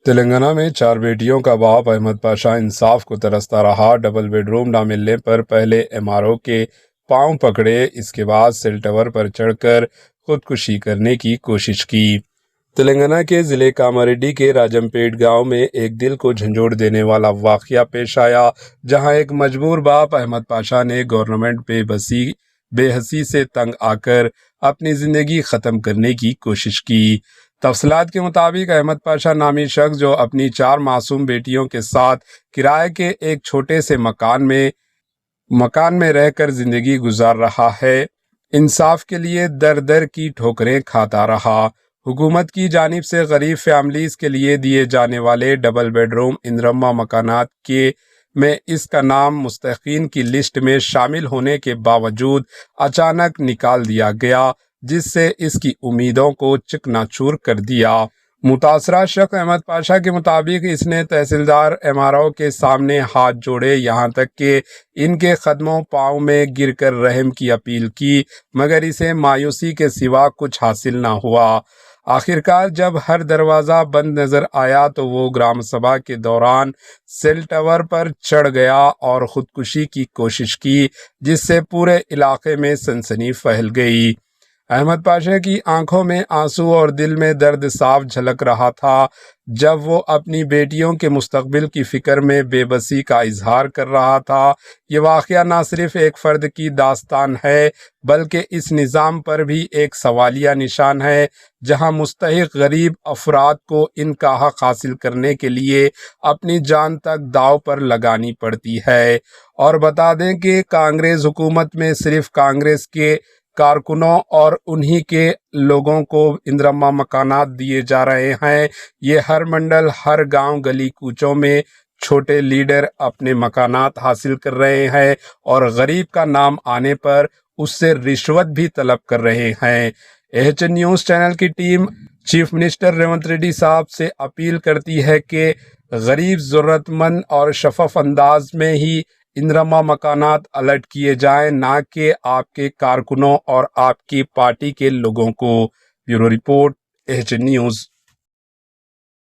تلنگانہ میں 4 بیٹیوں کا باپ احمد پاشا انصاف کو ترستا رہا۔ ڈبل بیڈ روم نہ ملنے پر پہلے MRO کے پاؤں پکڑے، اس کے بعد سیل ٹاور پر چڑھ کر خودکشی کرنے کی کوشش کی۔ تلنگانہ کے ضلع کاماریڈی کے راجم پیٹ گاؤں میں ایک دل کو جھنجھوڑ دینے والا واقعہ پیش آیا، جہاں ایک مجبور باپ احمد پاشا نے گورنمنٹ بے حسی سے تنگ آ کر اپنی زندگی ختم کرنے کی کوشش کی۔ تفصیلات کے مطابق احمد پاشا نامی شخص جو اپنی 4 معصوم بیٹیوں کے ساتھ کرائے کے ایک چھوٹے سے مکان میں رہ کر زندگی گزار رہا ہے، انصاف کے لیے در در کی ٹھوکریں کھاتا رہا۔ حکومت کی جانب سے غریب فیملیز کے لیے دیے جانے والے ڈبل بیڈ روم اندرما مکانات میں اس کا نام مستحقین کی لسٹ میں شامل ہونے کے باوجود اچانک نکال دیا گیا، جس سے اس کی امیدوں کو چکنا چور کر دیا۔ متاثرہ شخص احمد پاشا کے مطابق اس نے تحصیلدار MRO کے سامنے ہاتھ جوڑے، یہاں تک کہ ان کے قدموں پاؤں میں گر کر رحم کی اپیل کی، مگر اسے مایوسی کے سوا کچھ حاصل نہ ہوا۔ آخرکار جب ہر دروازہ بند نظر آیا تو وہ گرام سبھا کے دوران سیل ٹاور پر چڑھ گیا اور خودکشی کی کوشش کی، جس سے پورے علاقے میں سنسنی پھیل گئی۔ احمد پاشا کی آنکھوں میں آنسو اور دل میں درد صاف جھلک رہا تھا جب وہ اپنی بیٹیوں کے مستقبل کی فکر میں بے بسی کا اظہار کر رہا تھا۔ یہ واقعہ نہ صرف ایک فرد کی داستان ہے بلکہ اس نظام پر بھی ایک سوالیہ نشان ہے، جہاں مستحق غریب افراد کو ان کا حق حاصل کرنے کے لیے اپنی جان تک داؤ پر لگانی پڑتی ہے۔ اور بتا دیں کہ کانگریس حکومت میں صرف کانگریس کے کارکنوں اور انہی کے لوگوں کو اندرما مکانات دیے جا رہے ہیں۔ یہ ہر منڈل، ہر گاؤں، گلی کوچوں میں چھوٹے لیڈر اپنے مکانات حاصل کر رہے ہیں اور غریب کا نام آنے پر اس سے رشوت بھی طلب کر رہے ہیں۔ AHN نیوز چینل کی team chief minister Revanth Reddy صاحب سے اپیل کرتی ہے کہ غریب، ضرورت مند اور شفاف انداز میں ہی اندرما مکانات الٹ کیے جائیں، نہ کہ آپ کے کارکنوں اور آپ کی پارٹی کے لوگوں کو۔ Bureau report AHN news.